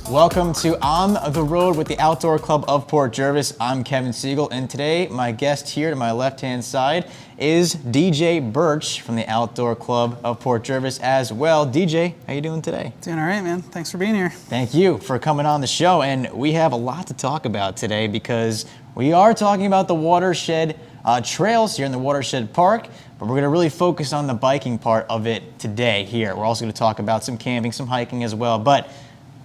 Welcome to On the Road with the Outdoor Club of Port Jervis. I'm Kevin Siegel, and today my guest here to my left-hand side is Dejay Birtch from the Outdoor Club of Port Jervis as well. Dejay, how you doing today? Doing all right, man. Thanks for being here. Thank you for coming on the show, and we have a lot to talk about today because we are talking about the watershed trails here in the Watershed Park, but we're going to really focus on the biking part of it today here. We're also going to talk about some camping, some hiking as well, but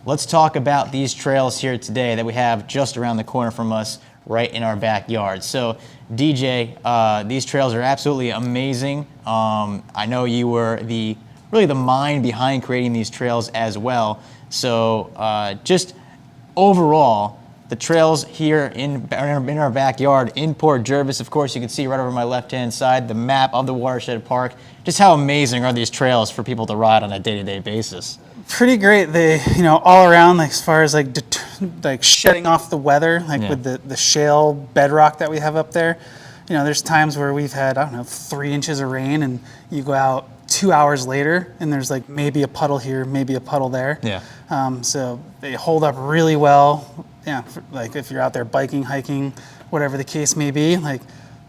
let's talk about these trails here today that we have just around the corner from us, right in our backyard. So, Dejay, these trails are absolutely amazing. I know you were really the mind behind creating these trails as well. So, just overall, the trails here in our backyard in Port Jervis, of course, you can see right over my left-hand side the map of the Watershed Park. Just how amazing are these trails for people to ride on a day-to-day basis? Pretty great. They, all around, like as far as like shedding off the weather, with the shale bedrock that we have up there. There's times where we've had, 3 inches of rain, and you go out 2 hours later, and there's like maybe a puddle here, maybe a puddle there. Yeah. So they hold up really well. Yeah, like if you're out there biking, hiking, whatever the case may be,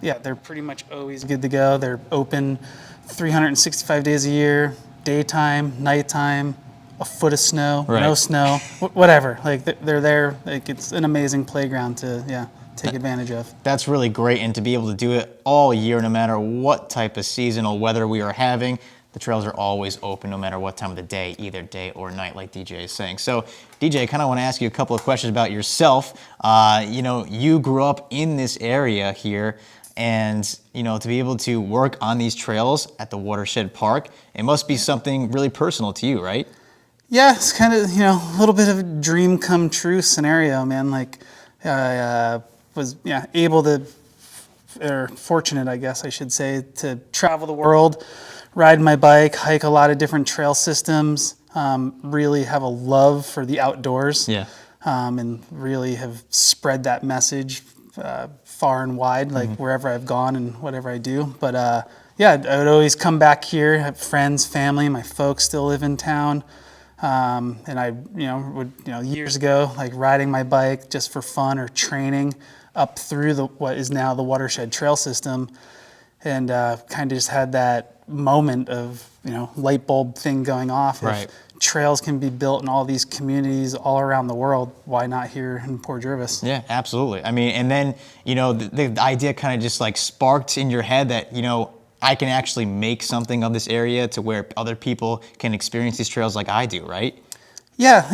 they're pretty much always good to go. They're open 365 days a year, daytime, nighttime, a foot of snow, right. No snow, whatever. They're there. It's an amazing playground to take advantage of. That's really great, and to be able to do it all year, no matter what type of seasonal weather we are having, the trails are always open no matter what time of the day, either day or night, like Dejay is saying. So, Dejay, I kind of want to ask you a couple of questions about yourself. You grew up in this area here, and to be able to work on these trails at the Watershed Park, it must be something really personal to you, right? Yeah, it's kind of a little bit of a dream come true scenario, man. I was able to, or fortunate, I guess I should say, to travel the world, ride my bike, hike a lot of different trail systems, really have a love for the outdoors, and really have spread that message far and wide, wherever I've gone and whatever I do. But I would always come back here, have friends, family, my folks still live in town. And I, would, years ago, riding my bike just for fun or training up through what is now the Watershed Trail System, and kind of just had that moment of, light bulb thing going off. Right. If trails can be built in all these communities all around the world, why not here in Port Jervis? Yeah, absolutely. I mean, and then, the idea kind of just sparked in your head that, I can actually make something of this area to where other people can experience these trails like I do, right? Yeah,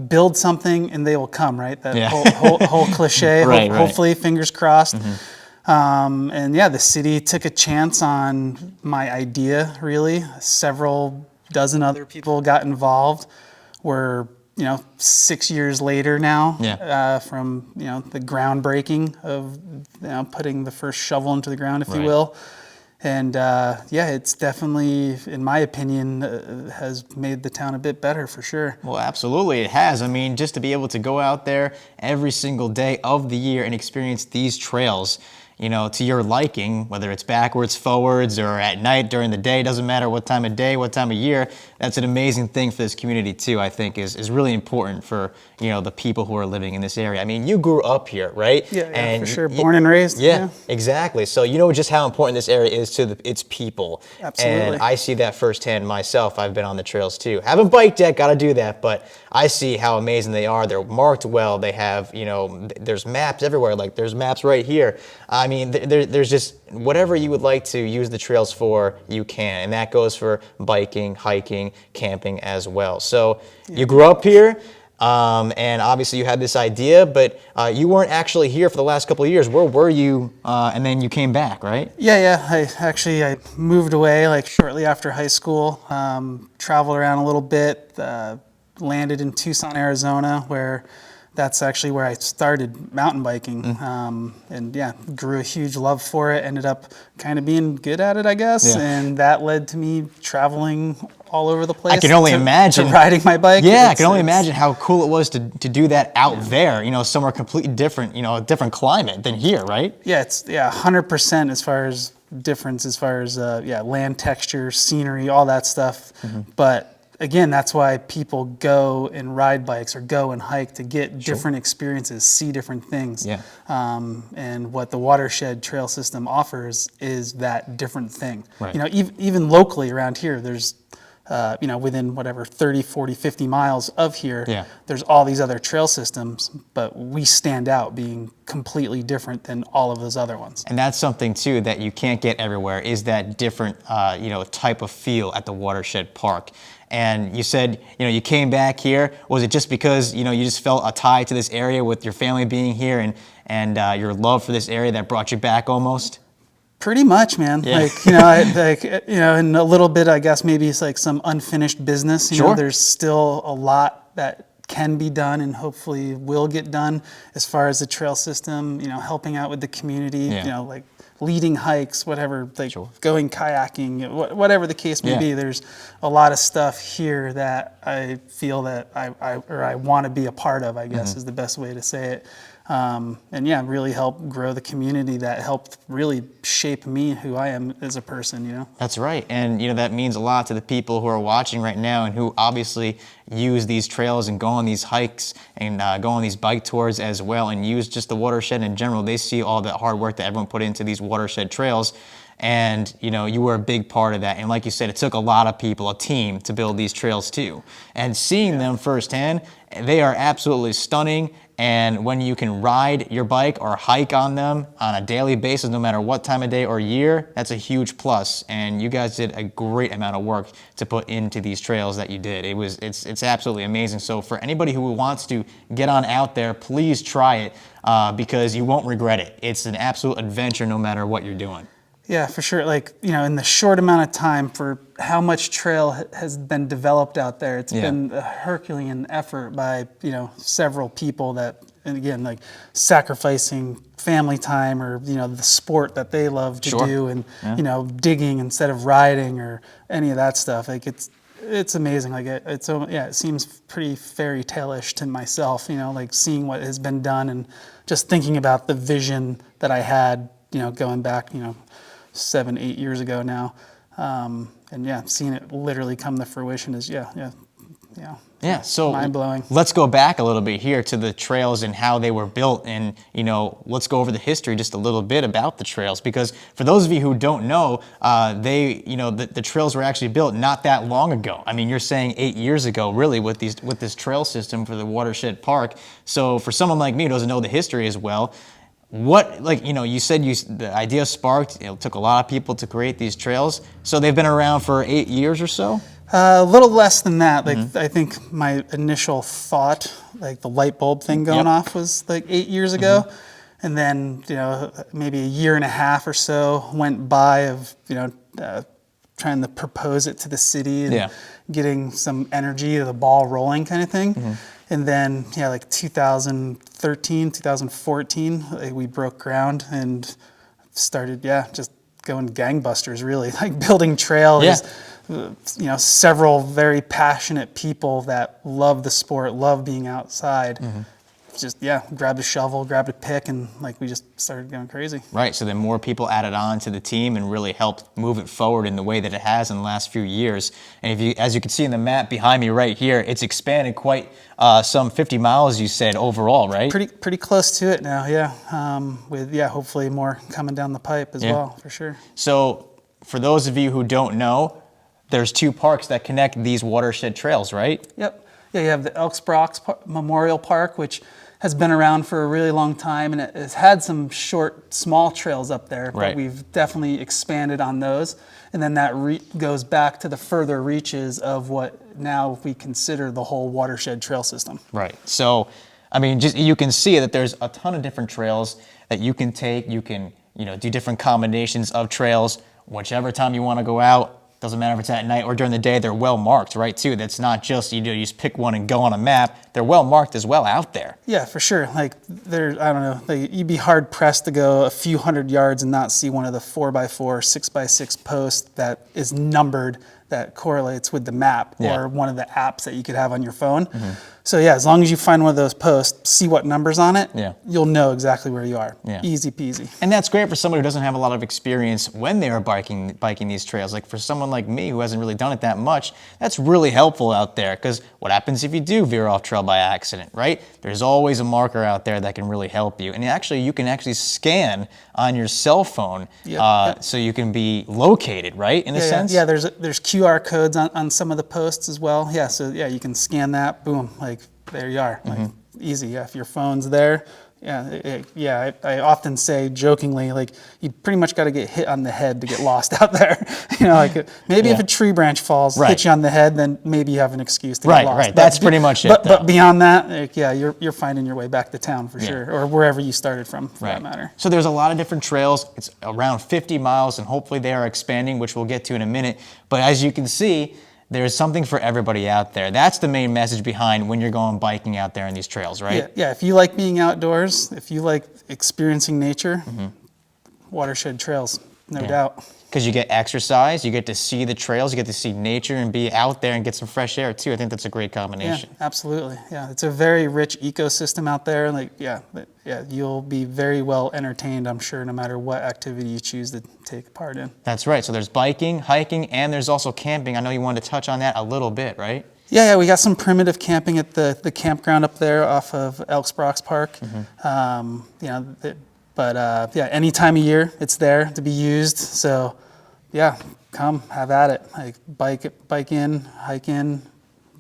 build something and they will come, right? That whole cliche, right. Hopefully, fingers crossed. Mm-hmm. And the city took a chance on my idea, really. Several dozen other people got involved. We're 6 years later now, from the groundbreaking of putting the first shovel into the ground, if you will, and it's definitely, in my opinion, has made the town a bit better for sure. Well, absolutely, it has. I mean, just to be able to go out there every single day of the year and experience these trails, to your liking, whether it's backwards, forwards, or at night, during the day, doesn't matter what time of day, what time of year, that's an amazing thing for this community too, I think is really important for, the people who are living in this area. I mean, you grew up here, right? Yeah, for sure, born and raised. Yeah, exactly. So you know just how important this area is to its people. Absolutely. And I see that firsthand myself. I've been on the trails too. Haven't biked yet, gotta do that, but I see how amazing they are. They're marked well. They have, there's maps everywhere. There's maps right here. I mean, there's just whatever you would like to use the trails for, you can. And that goes for biking, hiking, camping as well. So you grew up here, and obviously you had this idea, but you weren't actually here for the last couple of years. Where were you? And then you came back, right? Yeah. I moved away shortly after high school, traveled around a little bit, landed in Tucson, Arizona, where that's actually where I started mountain biking, and grew a huge love for it. Ended up kind of being good at it, I guess, and that led to me traveling all over the place. I can only imagine to riding my bike. Yeah, I can only imagine how cool it was to do that out there. Somewhere completely different. A different climate than here, right? Yeah, it's 100% as far as difference, as far as land texture, scenery, all that stuff. But again, that's why people go and ride bikes or go and hike to get different experiences, see different things. Yeah. And what the watershed trail system offers is that different thing. Right. You know, even locally around here, there's, you know, within whatever 30, 40, 50 miles of here, there's all these other trail systems, but we stand out being completely different than all of those other ones. And that's something too that you can't get everywhere, is that different, you know, type of feel at the Watershed Park. And you said, you know, you came back here. Was it just because, you know, you just felt a tie to this area with your family being here and your love for this area that brought you back almost? Pretty much, man. Yeah. Like, you know, and a little bit, I guess maybe it's like some unfinished business. You know, there's still a lot that can be done and hopefully will get done as far as the trail system, you know, helping out with the community, you know, like leading hikes, whatever, like going kayaking, whatever the case may be. There's a lot of stuff here that I feel that I want to be a part of, I guess is the best way to say it. And yeah, really help grow the community that helped really shape me, who I am as a person, you know? That's right. And, you know, that means a lot to the people who are watching right now and who obviously use these trails and go on these hikes and go on these bike tours as well and use just the watershed in general. They see all the hard work that everyone put into these watershed trails. And, you know, you were a big part of that. And like you said, it took a lot of people, a team, to build these trails too. And seeing them firsthand, they are absolutely stunning. And when you can ride your bike or hike on them on a daily basis, no matter what time of day or year, that's a huge plus. And you guys did a great amount of work to put into these trails that you did. It's absolutely amazing. So for anybody who wants to get on out there, please try it because you won't regret it. It's an absolute adventure no matter what you're doing. Yeah, for sure. Like, you know, in the short amount of time for how much trail has been developed out there, it's been a Herculean effort by, you know, several people that, and again, like sacrificing family time or, you know, the sport that they love to do and, you know, digging instead of riding or any of that stuff. Like it's amazing. Like it seems pretty fairy tale-ish to myself, you know, like seeing what has been done and just thinking about the vision that I had, you know, going back, you know, 7-8 years ago now, and yeah, seeing it literally come to fruition is so mind-blowing. Let's go back a little bit here to the trails and how they were built, and you know, let's go over the history just a little bit about the trails, because for those of you who don't know, the trails were actually built not that long ago. I mean, you're saying 8 years ago, really, with this trail system for the Watershed Park. So for someone like me who doesn't know the history as well, what, like, you know, you said the idea sparked, it took a lot of people to create these trails. So they've been around for 8 years or so? A little less than that. Like, I think my initial thought, like the light bulb thing going off was like 8 years ago. And then, you know, maybe a year and a half or so went by of, you know, trying to propose it to the city and getting some energy, the ball rolling kind of thing. And then, yeah, like 2013, 2014, we broke ground and started, just going gangbusters, really, like building trails. You know, several very passionate people that love the sport, love being outside. Just, grabbed a shovel, grabbed a pick, and like we just started going crazy. Right, so then more people added on to the team and really helped move it forward in the way that it has in the last few years. And as you can see in the map behind me right here, it's expanded quite some 50 miles, you said, overall, right? Pretty close to it now, with hopefully more coming down the pipe as well, for sure. So for those of you who don't know, there's 2 parks that connect these watershed trails, right? Yep. Yeah, you have the Elks Brock Memorial Park, which has been around for a really long time, and it has had some short, small trails up there, but we've definitely expanded on those. And then that goes back to the further reaches of what now we consider the whole watershed trail system. Right. So, I mean, just you can see that there's a ton of different trails that you can take. You can, you know, do different combinations of trails, whichever time you want to go out. Doesn't matter if it's at night or during the day, they're well marked, right, too? That's not just, you just pick one and go on a map. They're well marked as well out there. Yeah, for sure. Like, I don't know, like, you'd be hard pressed to go a few hundred yards and not see one of the 4x4, 6x6 posts that is numbered that correlates with the map or one of the apps that you could have on your phone. So yeah, as long as you find one of those posts, see what number's on it, Yeah. you'll know exactly where you are. Yeah. Easy peasy. And that's great for someone who doesn't have a lot of experience when they are biking these trails. Like for someone like me who hasn't really done it that much, that's really helpful out there, because what happens if you do veer off trail by accident, right? There's always a marker out there that can really help you. And you can actually scan on your cell phone so you can be located, right, in a sense? Yeah, there's QR codes on some of the posts as well. Yeah, so yeah, you can scan that, boom, like there you are. Like easy. Yeah, if your phone's there. Yeah, I often say jokingly, like, you pretty much got to get hit on the head to get lost out there. You know, like maybe if a tree branch falls, hit you on the head, then maybe you have an excuse to get lost. Right, that's pretty much it. But beyond that, like, yeah, you're finding your way back to town for sure, or wherever you started from, for that matter. So there's a lot of different trails. It's around 50 miles, and hopefully they are expanding, which we'll get to in a minute. But as you can see, there's something for everybody out there. That's the main message behind when you're going biking out there in these trails, right? Yeah, if you like being outdoors, if you like experiencing nature, watershed trails, no doubt. Because you get exercise, you get to see the trails, you get to see nature and be out there and get some fresh air too. I think that's a great combination. Yeah, absolutely. Yeah, it's a very rich ecosystem out there. Like, you'll be very well entertained, I'm sure, no matter what activity you choose to take part in. That's right. So there's biking, hiking, and there's also camping. I know you wanted to touch on that a little bit, right? Yeah, we got some primitive camping at the campground up there off of Elksbrox Park. Any time of year it's there to be used. So, yeah, come have at it. Like bike in, hike in,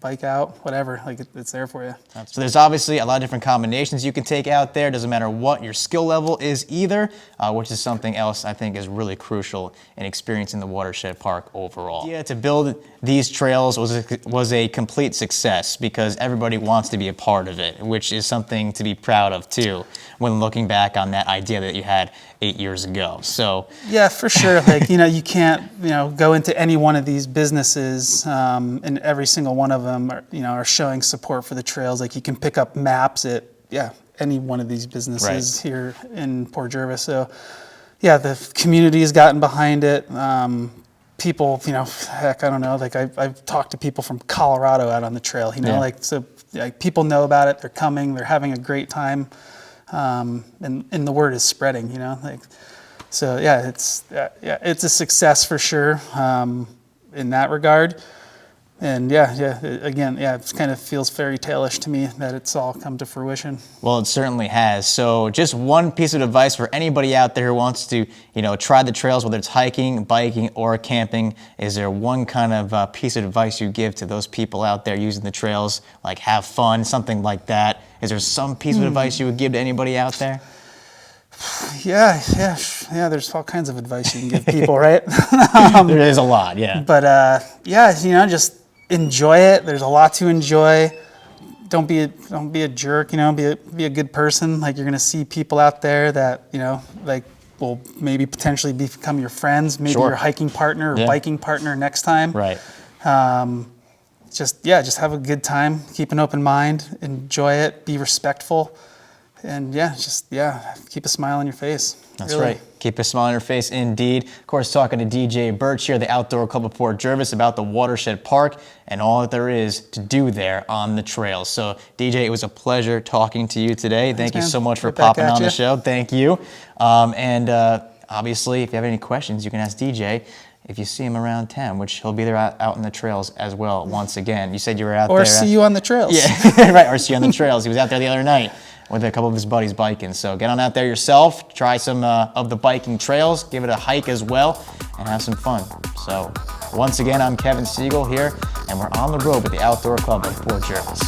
bike out, whatever. Like it's there for you. So there's obviously a lot of different combinations you can take out there. Doesn't matter what your skill level is either, which is something else I think is really crucial in experiencing the Watershed Park overall. Yeah, to build these trails was a complete success because everybody wants to be a part of it, which is something to be proud of too when looking back on that idea that you had 8 years ago. So yeah, for sure. Like, you can't, go into any one of these businesses and every single one of them are showing support for the trails. Like, you can pick up maps at any one of these businesses here in Port Jervis. So yeah, the community has gotten behind it. People, heck, I don't know. Like, I've talked to people from Colorado out on the trail. People know about it. They're coming. They're having a great time. And the word is spreading, so yeah, it's a success for sure, in that regard. And it kind of feels fairy tale-ish to me that it's all come to fruition. Well, it certainly has. So just one piece of advice for anybody out there who wants to, try the trails, whether it's hiking, biking, or camping. Is there one kind of piece of advice you give to those people out there using the trails, like have fun, something like that? Is there some piece of advice you would give to anybody out there? Yeah. There's all kinds of advice you can give people, right? There is a lot, yeah. But just enjoy it. There's a lot to enjoy. Don't be a jerk. Be a good person. Like, you're gonna see people out there that will maybe potentially become your friends, maybe your hiking partner or biking partner next time. Right. Just have a good time. Keep an open mind. Enjoy it. Be respectful. And keep a smile on your face. That's right. Keep a smile on your face, indeed. Of course, talking to Dejay Birtch here, the Outdoor Club of Port Jervis, about the Watershed Park and all that there is to do there on the trails. So, Dejay, it was a pleasure talking to you today. Thank you so much for popping on the show. Thank you. Obviously, if you have any questions, you can ask Dejay if you see him around town, which he'll be there out on the trails as well once again. You said you were out there. Or see you on the trails. Yeah, right, or see you on the trails. He was out there the other night with a couple of his buddies biking. So get on out there yourself, try some of the biking trails, give it a hike as well, and have some fun. So once again, I'm Kevin Siegel here, and we're on the road with the Outdoor Club of Port Jervis.